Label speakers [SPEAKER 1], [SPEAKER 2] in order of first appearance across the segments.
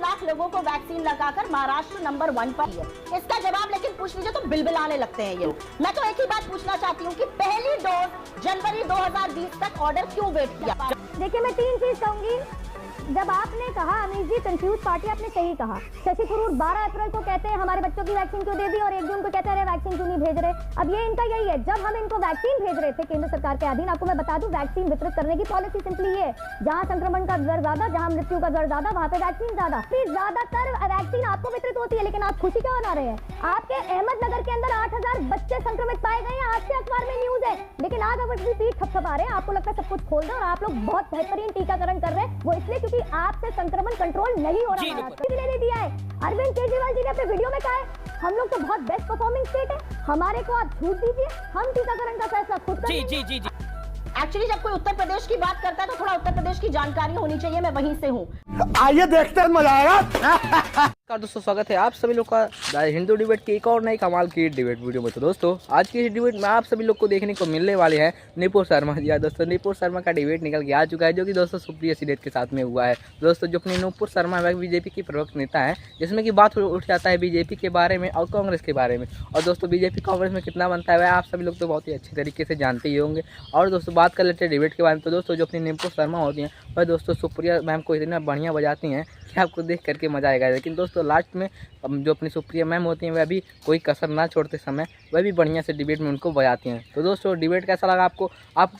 [SPEAKER 1] लाख लोगों को वैक्सीन लगाकर महाराष्ट्र नंबर 1 पर है। इसका जवाब लेकिन पूछ लीजिए तो बिलबिलाने लगते हैं ये लोग। मैं तो एक ही बात पूछना चाहती हूँ कि पहली डोज जनवरी 2020 तक ऑर्डर क्यों वेट किया?
[SPEAKER 2] देखिए, मैं 3 चीज कहूंगी। जब आपने कहा अमीश जी कंफ्यूज पार्टी, आपने सही कहा। शशि थरूर 12 अप्रैल को कहते हैं हमारे बच्चों की वैक्सीन क्यों दे दी और 1 जून को कहते हैं वैक्सीन क्यों नहीं भेज रहे। अब ये इनका यही है, जब हम इनको वैक्सीन भेज रहे थे केंद्र सरकार के अधीन, आपको मैं बता दूं वैक्सीन वितरित करने की पॉलिसी सिंपली ये, जहां संक्रमण का दर ज्यादा, जहां मृत्यु का दर ज्यादा, वहां पे वैक्सीन ज्यादा। ज्यादातर वैक्सीन आपको वितरित होती है, लेकिन आप खुशी क्यों मना रहे हैं? आपके अहमदनगर के अंदर 8000 बच्चे संक्रमित पाए गए हैं, आज के अखबार में न्यूज है, लेकिन आज आप अपनी पीठ थपथपा रहे हैं। आपको लगता है सब कुछ खोल दो और आप लोग बहुत बेहतरीन टीकाकरण कर रहे हैं। वो इसलिए क्योंकि आपसे संक्रमण कंट्रोल नहीं हो रहा है। दिया है अरविंद केजरीवाल जी ने अपने वीडियो में कहा है हम लोग तो बहुत बेस्ट परफॉर्मिंग स्टेट है, हमारे को आप छूट दीजिए, हम टीकाकरण का फैसला खुद करेंगे।
[SPEAKER 1] जी। एक्चुअली जब कोई उत्तर प्रदेश की बात करता है तो थोड़ा उत्तर प्रदेश की जानकारी होनी चाहिए। मैं वहीं से हूँ।
[SPEAKER 3] आइए देखते हैं, मजा आएगा।
[SPEAKER 4] दोस्तों स्वागत है आप सभी लोग का हिंदू डिबेट की एक और नई कमाल की डिबेट वीडियो में। तो दोस्तों आज की इस डिबेट में आप सभी लोग को देखने को मिलने वाले हैं नुपुर शर्मा जी। दोस्तों नुपुर शर्मा का डिबेट निकल के आ चुका है, जो कि दोस्तों सुप्रिया सीडेत के साथ में हुआ है। दोस्तों जो अपनी नुपुर शर्मा वह बीजेपी की प्रवक्ता नेता है, जिसमें कि बात उठ जाता है बीजेपी के बारे में और कांग्रेस के बारे में। और दोस्तों बीजेपी कांग्रेस में कितना बनता है वह आप सभी लोग तो बहुत ही अच्छे तरीके से जानते ही होंगे। और दोस्तों बात कर लेते हैं डिबेट के बारे में। तो दोस्तों जो अपनी नुपुर शर्मा होती हैं वह दोस्तों सुप्रिया मैम को इतना बढ़िया बजाती हैं कि आपको देख करके मजा आएगा। लेकिन दोस्तों लास्ट में जो अपनी सुप्रिया मैम होती हैं वह भी कोई कसर ना छोड़ते समय वह भी बढ़िया से डिबेट में उनको बजाती हैं। तो दोस्तों डिबेट कैसा लगा आपको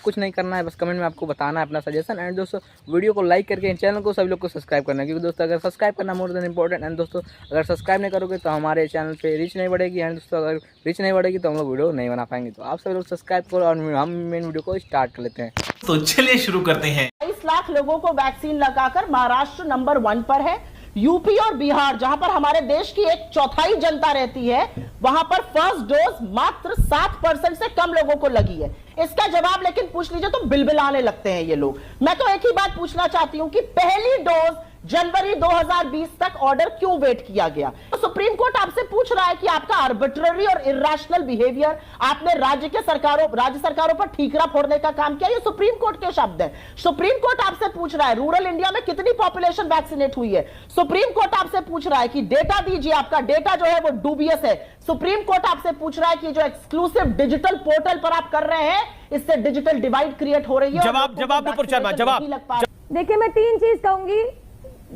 [SPEAKER 4] कुछ नहीं करना है, बस कमेंट में आपको बताना है अपना सजेशन। एंड दोस्तों वीडियो को लाइक करके चैनल को सभी लोग को सब्सक्राइब करना है, क्योंकि दोस्तों अगर सब्सक्राइब करना मोर देन इंपॉर्टेंट। एंड दोस्तों अगर सब्सक्राइब नहीं करोगे तो हमारे चैनल पर रीच नहीं बढ़ेगी। एंड दोस्तों अगर रीच नहीं बढ़ेगी तो हम लोग वीडियो नहीं बना पाएंगे। तो आप सभी लोग सब्सक्राइब करो और हम मेन वीडियो को स्टार्ट कर लेते हैं।
[SPEAKER 3] तो चलिए शुरू करते हैं।
[SPEAKER 1] 22 लाख लोगों को वैक्सीन लगाकर महाराष्ट्र नंबर 1 पर है। यूपी और बिहार, जहां पर हमारे देश की 1/4 जनता रहती है, वहां पर फर्स्ट डोज मात्र 7% से कम लोगों को लगी है। इसका जवाब लेकिन पूछ लीजिए तो बिलबिलाने लगते हैं ये लोग। मैं तो एक ही बात पूछना चाहती हूं कि पहली डोज जनवरी 2020 तक ऑर्डर क्यों वेट किया गया? तो सुप्रीम कोर्ट आपसे पूछ रहा है कि आपका आर्बिट्ररी और इर्रेशनल बिहेवियर, आपने राज्य सरकारों पर ठीकरा फोड़ने का काम किया। ये सुप्रीम कोर्ट के शब्द हैं। सुप्रीम कोर्ट आपसे पूछ रहा है रूरल इंडिया में कितनी पॉपुलेशन वैक्सीनेट हुई है। सुप्रीम कोर्ट आपसे पूछ रहा है कि डेटा दीजिए, आपका डेटा जो है वो डूबियस है। सुप्रीम कोर्ट आपसे पूछ रहा है कि जो एक्सक्लूसिव डिजिटल पोर्टल पर आप कर रहे हैं, इससे डिजिटल डिवाइड क्रिएट हो रही है।
[SPEAKER 3] जवाब नुपुर शर्मा, जवाब।
[SPEAKER 2] देखिए, मैं 3 चीज कहूंगी।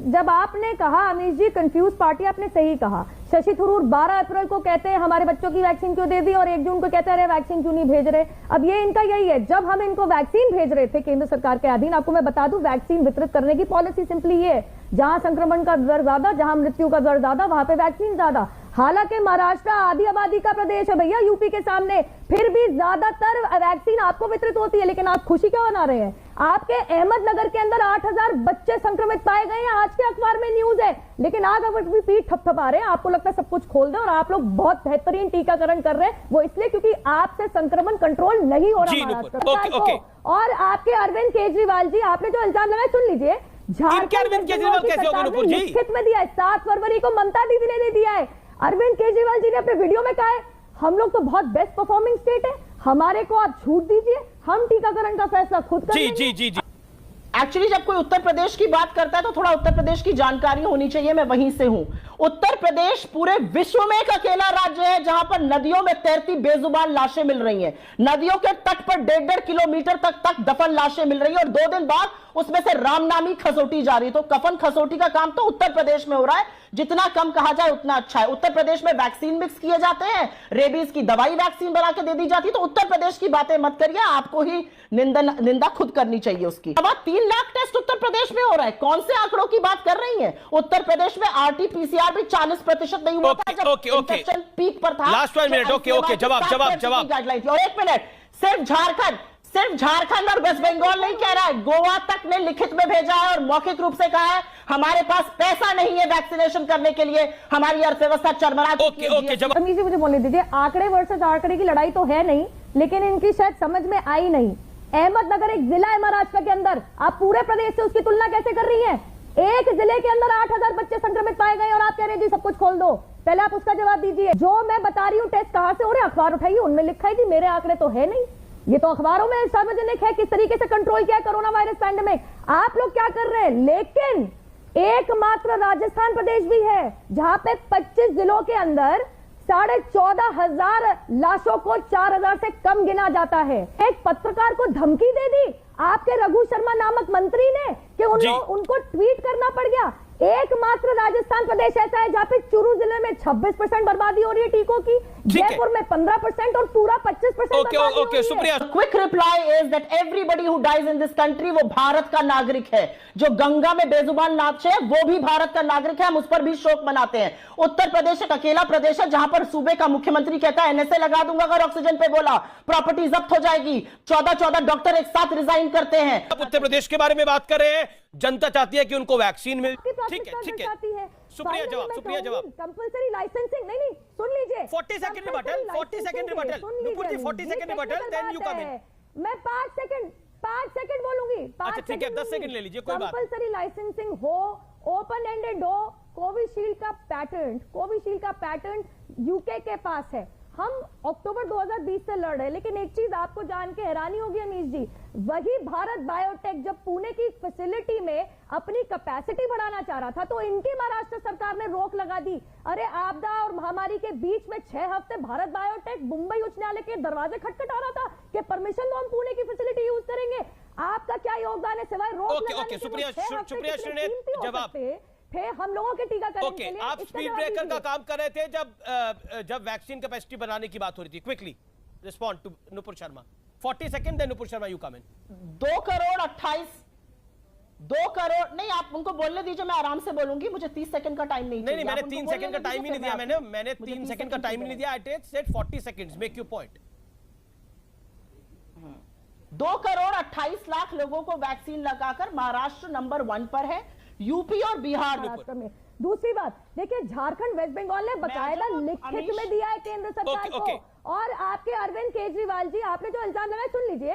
[SPEAKER 2] जब आपने कहा अमीश जी कंफ्यूज पार्टी, आपने सही कहा। शशि थरूर 12 अप्रैल को कहते हैं हमारे बच्चों की वैक्सीन क्यों दे दी और 1 जून को कहते हैं वैक्सीन क्यों नहीं भेज रहे। अब ये इनका यही है, जब हम इनको वैक्सीन भेज रहे थे केंद्र सरकार के अधीन, आपको मैं बता दूं वैक्सीन वितरित करने की पॉलिसी सिंपली ये है, जहां संक्रमण का दर ज्यादा, जहां मृत्यु का दर ज्यादा, वहां पे वैक्सीन ज्यादा। हालांकि महाराष्ट्र आधी आबादी का प्रदेश है भैया यूपी के सामने, फिर भी ज्यादातर वैक्सीन आपको वितरित होती है, लेकिन आप खुशी क्यों मना रहे हैं? आपके अहमदनगर के अंदर 8000 बच्चे संक्रमित पाए गए हैं, आज के अखबार में न्यूज है, लेकिन आज आप अपनी पीठ थपथपा रहे हैं। आपको लगता है सब कुछ खोल दो और आप लोग बहुत बेहतरीन टीकाकरण कर रहे हैं। वो इसलिए क्योंकि आपसे संक्रमण कंट्रोल नहीं हो रहा महाराष्ट्र। और आपके अरविंद केजरीवाल जी, आपने जो इल्जाम लगाया सुन लीजिए,
[SPEAKER 3] अरविंद केजरीवाल कैसे होगा नुपुर जी?
[SPEAKER 2] लिखित में दिया है, 7 फरवरी को ममता दीदी ने दिया है। अरविंद केजरीवाल जी ने अपने वीडियो में कहा है हम लोग तो बहुत बेस्ट परफॉर्मिंग स्टेट है, हमारे को आप छूट दीजिए, हम टीकाकरण का फैसला खुद करेंगे।
[SPEAKER 3] जी।
[SPEAKER 1] एक्चुअली जब कोई उत्तर प्रदेश की बात करता है तो थोड़ा उत्तर प्रदेश की जानकारी होनी चाहिए। मैं वहीं से हूं। उत्तर प्रदेश पूरे विश्व में एक अकेला राज्य है जहां पर नदियों में तैरती बेजुबान लाशें मिल रही हैं। नदियों के तट पर 1.5 किलोमीटर तक दफन लाशें मिल रही है और 2 दिन बाद उसमें से रामनामी खसोटी जा रही है। तो कफन खसोटी का काम तो उत्तर प्रदेश में हो रहा है। जितना कम कहा जाए उतना अच्छा है। उत्तर प्रदेश में वैक्सीन मिक्स किए जाते हैं, रेबीज की दवाई वैक्सीन बना के दे दी जाती है। तो उत्तर प्रदेश की बातें मत करिए, आपको ही निंदा खुद करनी चाहिए उसकी। अब 3 लाख टेस्ट उत्तर प्रदेश में हो रहा है। कौन से आंकड़ों की बात कर रही है? उत्तर प्रदेश में RT-PCR भी 40% नहीं हुआ था जब इन्फेक्शन पीक पर था।
[SPEAKER 3] Last 1 minute. ओके, जवाब।
[SPEAKER 1] गाइडलाइन और 1 मिनट। सिर्फ झारखंड और वेस्ट बंगाल नहीं कह रहा है, गोवा तक ने लिखित में भेजा है और मौखिक रूप से कहा है हमारे पास पैसा नहीं है वैक्सीनेशन करने के लिए, हमारी अर्थव्यवस्था चरमरा चुकी है।
[SPEAKER 2] अमीश जी मुझे बोलने दीजिए, आंकड़े वर्सेस आंकड़े की लड़ाई तो है नहीं, लेकिन इनकी शायद समझ में आई नहीं। अहमदनगर एक जिला है महाराष्ट्र के अंदर, आप पूरे प्रदेश से उसकी तुलना कैसे कर रही है? एक जिले के अंदर 8000 बच्चे संक्रमित पाए गए और आप कह रहे हैं जी सब कुछ खोल दो। पहले आप उसका जवाब दीजिए। जो मैं बता रही हूँ टेस्ट कहां से हो रहे हैं, अखबार उठाइए, उनमें लिखा है जी, मेरे आंकड़े तो है नहीं। ये तो अखबारों में सार्वजनिक है किस तरीके से कंट्रोल किया है कोरोना वायरस पैंडेमिक। आप लोग क्या कर रहे हैं? लेकिन एकमात्र राजस्थान प्रदेश भी है जहां पे 25 जिलों के अंदर 14,500 लाशों को 4,000 से कम गिना जाता है। एक पत्रकार को धमकी दे दी आपके रघु शर्मा नामक मंत्री ने कि उनको ट्वीट करना पड़ गया। एकमात्र राजस्थान प्रदेश ऐसा है जहां पे चूरू जिले में 26% बर्बादी हो रही है टीकों की, जयपुर में 15% और पूरा 25%।
[SPEAKER 3] ओके शुक्रिया।
[SPEAKER 1] Quick reply is that everybody who dies in this country वो भारत का नागरिक है। जो गंगा में बेजुबान नाचे वो भी भारत का नागरिक है, हम उस पर भी शोक मनाते हैं। उत्तर प्रदेश एक अकेला प्रदेश है जहां पर सूबे का मुख्यमंत्री कहता है एनएसए लगा दूंगा अगर ऑक्सीजन पे बोला, प्रॉपर्टी जब्त हो जाएगी। 14 डॉक्टर एक साथ रिजाइन करते हैं।
[SPEAKER 3] अब उत्तर प्रदेश के बारे में बात कर रहे हैं, जनता चाहती है कि उनको वैक्सीन मिले। ठीक है शुक्रिया जवाब।
[SPEAKER 2] कंपल्सरी लाइसेंसिंग नहीं सुन लीजिए
[SPEAKER 3] 40 second rebuttal 40 second rebuttal Nupur ji 40 second rebuttal then you come in.
[SPEAKER 2] मैं 5 सेकंड बोलूंगी।
[SPEAKER 3] अच्छा ठीक है 10 सेकंड ले लीजिए कोई बात।
[SPEAKER 2] कंपल्सरी लाइसेंसिंग हो, ओपन एंडेड हो। कोविशील्ड का पैटेंट यूके के पास है। हम अक्टूबर 2020 से लड़ रहे हैं, लेकिन एक चीज आपको जान के हैरानी होगी अमीश जी, वही भारत बायोटेक जब पुणे की फैसिलिटी में अपनी कैपेसिटी बढ़ाना चाह रहा था तो इनकी महाराष्ट्र सरकार ने रोक लगा दी। अरे आपदा और महामारी के बीच में 6 हफ्ते भारत बायोटेक मुंबई उच्च न्यायालय के दरवाजे खटखटा रहा था कि परमिशन दो, हम पुणे की फैसिलिटी यूज करेंगे। आपका क्या योगदान है सिवाय रोक लगाने के?
[SPEAKER 3] शुक्रिया श्रीनेत जवाब।
[SPEAKER 2] फिर हम लोगों के टीकाकरण के लिए
[SPEAKER 3] आप स्पीड ब्रेकर का काम कर रहे थे जब वैक्सीन कैपेसिटी बनाने की बात हो रही थी। Quickly respond to Nupur Sharma 40 second then Nupur Sharma you come in.
[SPEAKER 1] 2 crore नहीं, आप उनको बोलने दीजिए, मैं आराम से बोलूंगी, मुझे 30 सेकंड का टाइम नहीं।
[SPEAKER 3] मैंने 3 सेकंड का टाइम ही नहीं दिया। मैंने 3 सेकंड का टाइम नहीं दिया। I said 40 seconds, make your point.
[SPEAKER 1] 2 crore 28 lakh लोगों को वैक्सीन लगाकर महाराष्ट्र नंबर 1 पर है, यूपी और बिहार
[SPEAKER 2] में। दूसरी बात देखिए, झारखंड वेस्ट बंगाल ने बकायदा लिखित में दिया है केंद्र सरकार को। और आपके अरविंद केजरीवाल जी, आपने जो इल्जाम लगाया सुन लीजिए,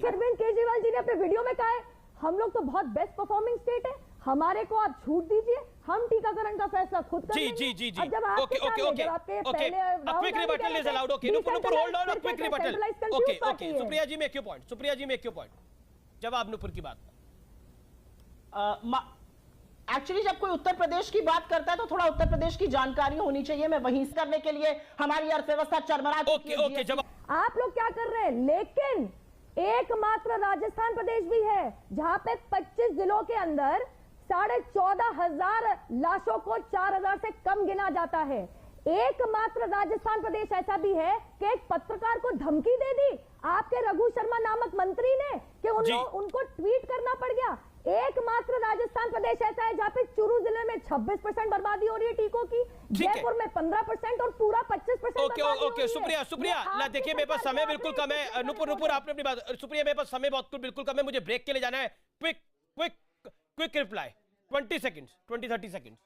[SPEAKER 3] अरविंद
[SPEAKER 2] केजरीवाल जी ने अपने वीडियो में कहा है हम लोग तो बहुत बेस्ट परफॉर्मिंग स्टेट है, हमारे को आप छूट दीजिए, हम टीकाकरण का फैसला खुद करेंगे।
[SPEAKER 3] जी
[SPEAKER 2] जब आपके
[SPEAKER 3] quick rebuttal is allowed. Okay Nupur hold on, quick rebuttal. Okay Supriya ji make your point. जवाब नुपुर की बात।
[SPEAKER 1] एक्चुअली जब कोई उत्तर प्रदेश की बात करता है तो थोड़ा उत्तर प्रदेश की जानकारी होनी चाहिए। मैं वहीं करने के लिए हमारी अर्थव्यवस्था चरमरा चुकी है।
[SPEAKER 2] आप लोग क्या कर रहे हैं? लेकिन एकमात्र राजस्थान प्रदेश भी है जहां पे 25 जिलों के अंदर 14,500 लाशों को 4,000 से कम गिना जाता है। एकमात्र राजस्थान प्रदेश ऐसा भी है कि एक पत्रकार को धमकी दे दी आपके रघु शर्मा नामक मंत्री ने कि उनको ट्वीट करना पड़ गया। एकमात्र राजस्थान प्रदेश ऐसा है जहां पे चूरू जिले में 26% बर्बादी हो रही है टीकों की, जयपुर में 15% और पूरा 25%।
[SPEAKER 3] ओके शुक्रिया। देखिए मेरे पास समय बिल्कुल कम है। नुपुर आपने अपनी बात। सुप्रिया मेरे पास समय बिल्कुल कम है, मुझे ब्रेक के लिए जाना है। Quick reply 20-30 second.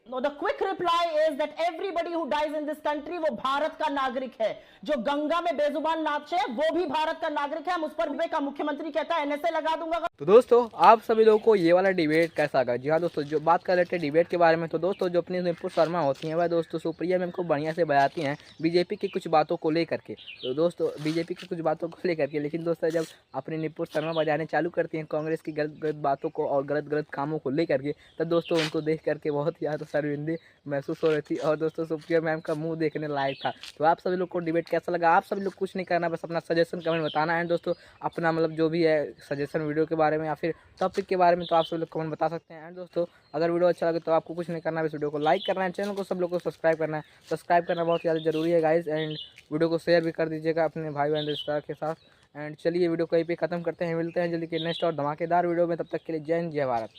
[SPEAKER 1] No, the quick reply is that everybody who dies in this country वो भारत का नागरिक है। जो गंगा में बेजुबान नाचे वो भी भारत का नागरिक है, हम उस पर सूबे का मुख्यमंत्री कहता है एनएसए लगा दूंगा।
[SPEAKER 4] तो दोस्तों आप सभी लोगों को ये वाला डिबेट कैसा लगा? जी हाँ दोस्तों, जो बात कर रहे थे डिबेट के बारे में, तो दोस्तों जो अपनी नुपुर शर्मा होती हैं वह दोस्तों सुप्रिया मैम को बढ़िया से बजाती हैं बीजेपी की कुछ बातों को लेकर के। तो दोस्तों बीजेपी की कुछ बातों को लेकर के, लेकिन दोस्तों जब अपनी नुपुर शर्मा बजाने चालू करती हैं कांग्रेस की गलत बातों को और गलत कामों को लेकर के, तब दोस्तों उनको देख करके बहुत ज़्यादा शर्मिंदगी महसूस हो रही थी। और दोस्तों सुप्रिया मैम का मुंह देखने लायक था। तो आप सभी लोग को डिबेट कैसा लगा? आप सभी लोग कुछ नहीं करना, बस अपना सजेशन कमेंट बताना है दोस्तों। अपना जो भी है सजेशन वीडियो के बारे में या फिर टॉपिक के बारे में, तो आप सभी लोग कमेंट बता सकते हैं। एंड दोस्तों अगर वीडियो अच्छा लगे तो आपको कुछ नहीं करना है, इस वीडियो को लाइक करना है, चैनल को सब लोग को सब्सक्राइब करना है। सब्सक्राइब करना बहुत ज़्यादा जरूरी है गाइज। एंड वीडियो को शेयर भी कर दीजिएगा अपने भाई बहन रिश्तेदार के साथ। एंड चलिए वीडियो कहीं पे ख़त्म करते हैं, मिलते हैं जल्दी के नेक्स्ट और धमाकेदार वीडियो में। तब तक के लिए जय हिंद जय भारत।